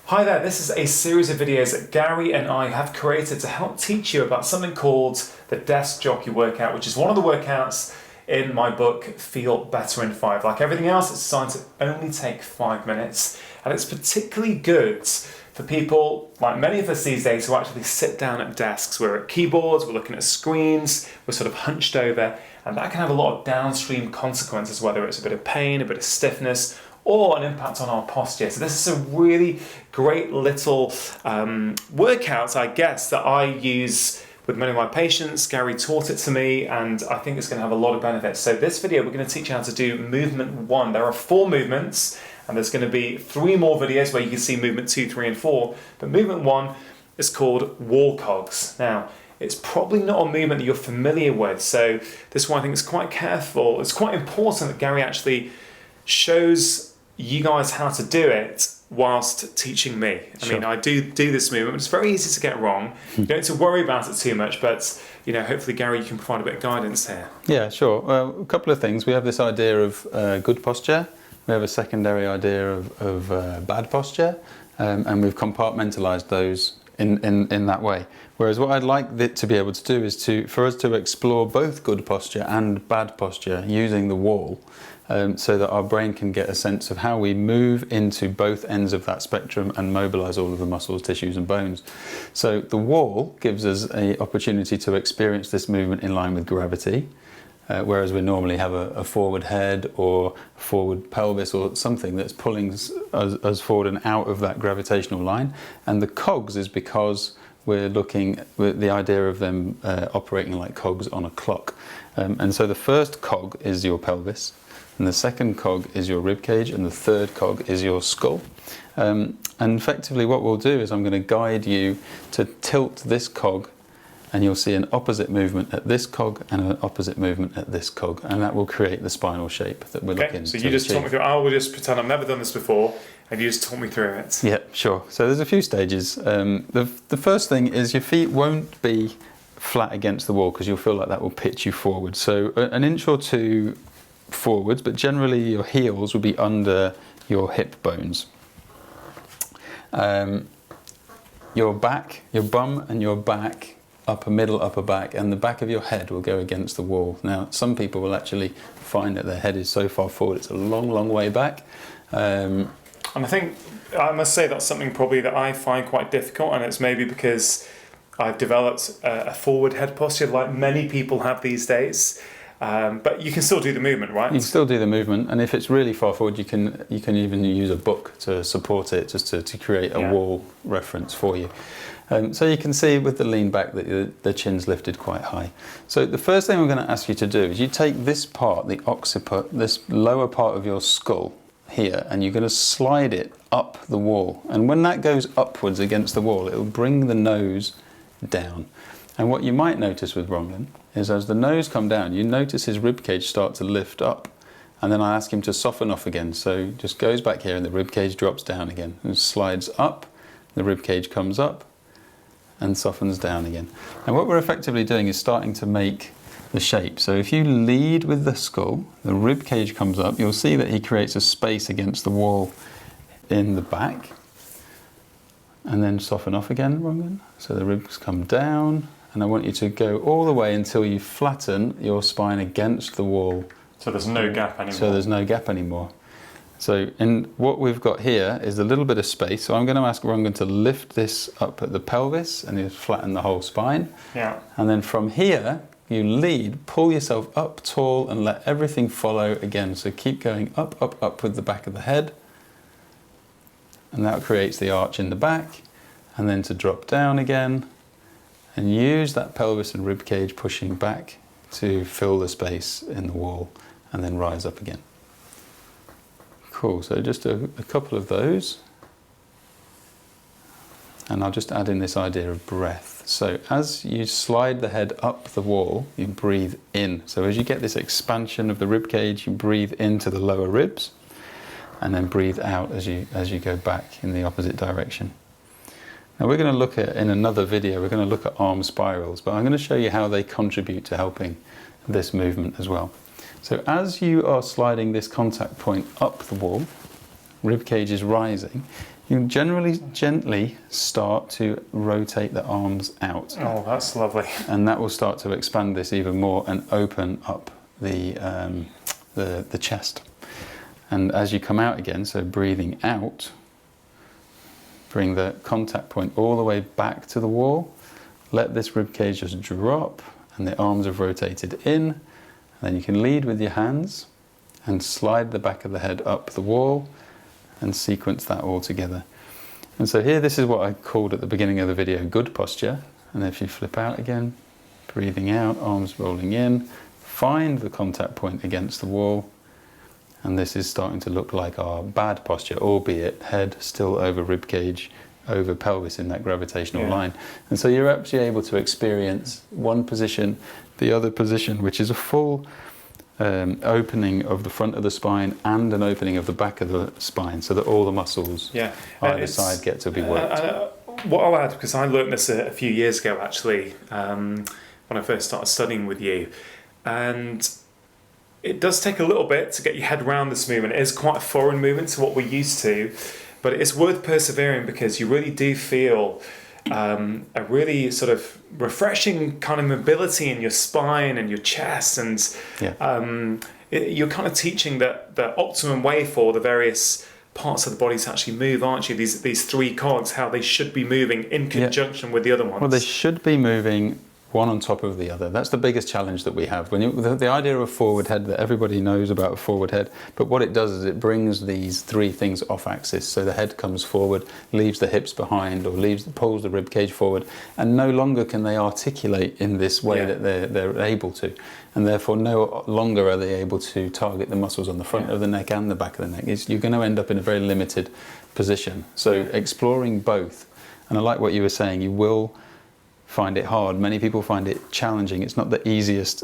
Hi there, this is a series of videos that Gary and I have created to help teach you about something called the Desk Jockey Workout, which is one of the workouts in my book, Feel Better in 5. Like everything else, it's designed to only take 5 minutes, and it's particularly good for people, like many of us these days, who actually sit down at desks. We're at keyboards, we're looking at screens, we're sort of hunched over, and that can have a lot of downstream consequences, whether it's a bit of pain, a bit of stiffness, or an impact on our posture. So this is a really great little workout, I guess, that I use with many of my patients. Gary taught it to me, and I think it's going to have a lot of benefits. So this video, we're going to teach you how to do movement 1. There are 4 movements, and there's going to be 3 more videos where you can see movement 2, 3, and 4. But movement 1 is called wall cogs. Now, it's probably not a movement that you're familiar with, so this is why I think it's quite careful. It's quite important that Gary actually shows you guys how to do it whilst teaching me. I mean, I do this movement, but it's very easy to get wrong. You don't need to worry about it too much, but you know, hopefully, Gary, you can provide a bit of guidance here. Yeah, sure. Well, a couple of things. We have this idea of good posture. We have a secondary idea of bad posture, and we've compartmentalised those in that way. Whereas what I'd like it to be able to do is for us to explore both good posture and bad posture using the wall, so that our brain can get a sense of how we move into both ends of that spectrum and mobilise all of the muscles, tissues and bones. So the wall gives us an opportunity to experience this movement in line with gravity, whereas we normally have a forward head or forward pelvis or something that's pulling us forward and out of that gravitational line. And the cogs is because we're looking at the idea of them operating like cogs on a clock. And so the first cog is your pelvis, and the second cog is your ribcage, and the third cog is your skull. And effectively what we'll do is I'm going to guide you to tilt this cog, and you'll see an opposite movement at this cog and an opposite movement at this cog, and that will create the spinal shape that we're looking to so you just achieve. talk me through. I will just pretend I've never done this before, and you just talk me through it. Yeah, sure. So there's a few stages. The first thing is your feet won't be flat against the wall because you'll feel like that will pitch you forward. So an inch or two forwards, but generally your heels will be under your hip bones. Your back, your bum and your back, upper middle, upper back, and the back of your head will go against the wall. Now, some people will actually find that their head is so far forward, it's a long, long way back. And I think, I must say, that's something probably that I find quite difficult, and it's maybe because I've developed a forward head posture like many people have these days. But you can still do the movement, right? You can still do the movement, and if it's really far forward, you can even use a book to support it, just to create a wall reference for you. So you can see with the lean back that the chin's lifted quite high. So the first thing I'm going to ask you to do is you take this part, the occiput, this lower part of your skull here, and you're going to slide it up the wall. And when that goes upwards against the wall, it will bring the nose down. And what you might notice with Ronglin is as the nose comes down, you notice his ribcage start to lift up. And then I ask him to soften off again. So just goes back here and the ribcage drops down again. And slides up, the ribcage comes up and softens down again. And what we're effectively doing is starting to make the shape. So if you lead with the skull, the ribcage comes up, you'll see that he creates a space against the wall in the back. And then soften off again, Ronglin. So the ribs come down. And I want you to go all the way until you flatten your spine against the wall. So there's no gap anymore. So there's no gap anymore. So what we've got here is a little bit of space. So I'm going to ask Ronglin to lift this up at the pelvis and you flatten the whole spine. Yeah. And then from here, you lead, pull yourself up tall and let everything follow again. So keep going up, up, up with the back of the head. And that creates the arch in the back. And then to drop down again. And use that pelvis and ribcage pushing back to fill the space in the wall and then rise up again. Cool, so just a couple of those. And I'll just add in this idea of breath. So as you slide the head up the wall, you breathe in. So as you get this expansion of the ribcage, you breathe into the lower ribs and then breathe out as you go back in the opposite direction. Now we're going to look at, in another video, we're going to look at arm spirals, but I'm going to show you how they contribute to helping this movement as well. So as you are sliding this contact point up the wall, ribcage is rising, You generally gently start to rotate the arms out. Oh, that's lovely. And that will start to expand this even more and open up the chest. And as you come out again, so breathing out, bring the contact point all the way back to the wall. Let this ribcage just drop, and the arms have rotated in. And then you can lead with your hands and slide the back of the head up the wall and sequence that all together. And so here, this is what I called at the beginning of the video good posture. And if you flip out again, breathing out, arms rolling in, find the contact point against the wall. And this is starting to look like our bad posture, albeit head still over ribcage, over pelvis in that gravitational line. And so you're actually able to experience one position, the other position, which is a full opening of the front of the spine and an opening of the back of the spine, so that all the muscles either side get to be worked. What I'll add, because I learned this a few years ago actually, when I first started studying with you, and it does take a little bit to get your head around this movement. It is quite a foreign movement to what we're used to, but it's worth persevering because you really do feel a really sort of refreshing kind of mobility in your spine and your chest, and you're kind of teaching the optimum way for the various parts of the body to actually move, aren't you? These three cogs, how they should be moving in conjunction with the other ones. Well, they should be moving one on top of the other. That's the biggest challenge that we have. The idea of forward head, that everybody knows about a forward head, but what it does is it brings these three things off axis. So the head comes forward, leaves the hips behind, or pulls the rib cage forward, and no longer can they articulate in this way that they're able to. And therefore no longer are they able to target the muscles on the front of the neck and the back of the neck. You're going to end up in a very limited position. So exploring both, and I like what you were saying, you will find it hard. Many people find it challenging. It's not the easiest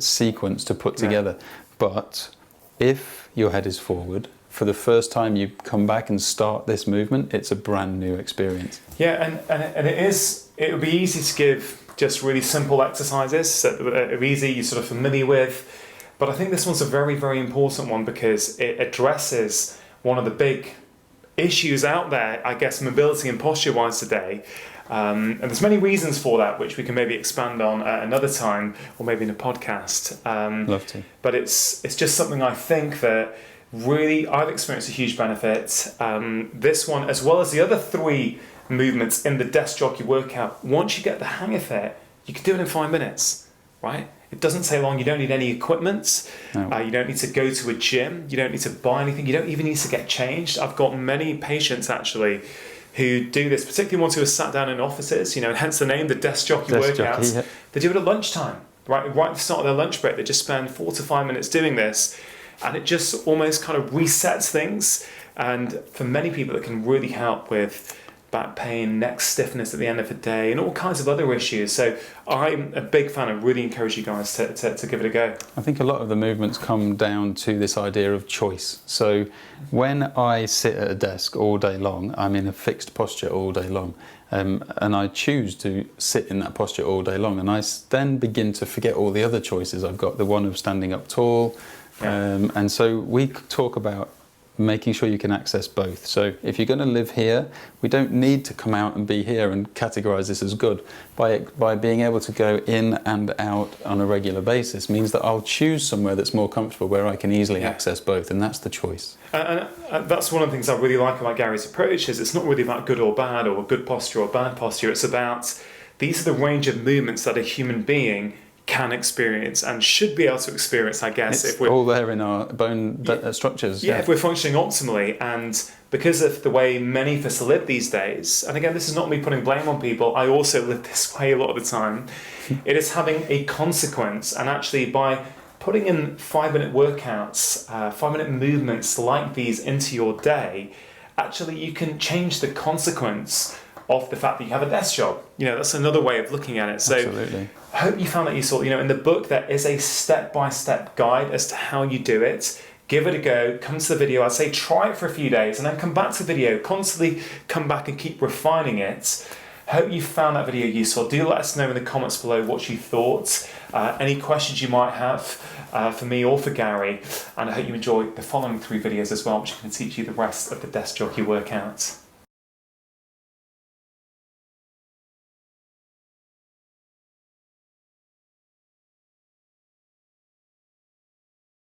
sequence to put together. But if your head is forward, for the first time you come back and start this movement, it's a brand new experience. Yeah, and it would be easy to give just really simple exercises that are easy, you're sort of familiar with. But I think this one's a very, very important one because it addresses one of the big issues out there, I guess, mobility and posture-wise today. And there's many reasons for that, which we can maybe expand on at another time, or maybe in a podcast. Love to. But it's just something I think that really I've experienced a huge benefit. This one, as well as the other three movements in the Desk Jockey Workout, once you get the hang of it, you can do it in 5 minutes, right? It doesn't take long. You don't need any equipment. No. You don't need to go to a gym. You don't need to buy anything. You don't even need to get changed. I've got many patients actually who do this, particularly ones who are sat down in offices, and hence the name, the Desk Jockey Workouts. They do it at lunchtime, right at the start of their lunch break. They just spend 4 to 5 minutes doing this, and it just almost kind of resets things. And for many people, it can really help with back pain, neck stiffness at the end of the day, and all kinds of other issues. So I'm a big fan. I really encourage you guys to give it a go. I think a lot of the movements come down to this idea of choice. So when I sit at a desk all day long, I'm in a fixed posture all day long, and I choose to sit in that posture all day long, and I then begin to forget all the other choices I've got, the one of standing up tall. And so we talk about making sure you can access both. So if you're going to live here, we don't need to come out and be here and categorize this as good. By being able to go in and out on a regular basis means that I'll choose somewhere that's more comfortable, where I can easily access both, and that's the choice. And that's one of the things I really like about Gary's approach, is it's not really about good or bad, or good posture or bad posture. It's about, these are the range of movements that a human being can experience and should be able to experience, I guess. It's if we're all there in our bone structures. If we're functioning optimally. And because of the way many of us live these days, and again, this is not me putting blame on people, I also live this way a lot of the time, it is having a consequence. And actually, by putting in 5-minute workouts, 5-minute movements like these into your day, actually you can change the consequence of the fact that you have a desk job. That's another way of looking at it. So Absolutely. I hope you found that useful. In the book there is a step-by-step guide as to how you do it. Give it a go, come to the video. I'd say try it for a few days and then come back to the video, constantly come back and keep refining it. Hope you found that video useful. Do let us know in the comments below what you thought, any questions you might have for me or for Gary, and I hope you enjoy the following 3 videos as well, which are going to teach you the rest of the Desk Jockey Workout.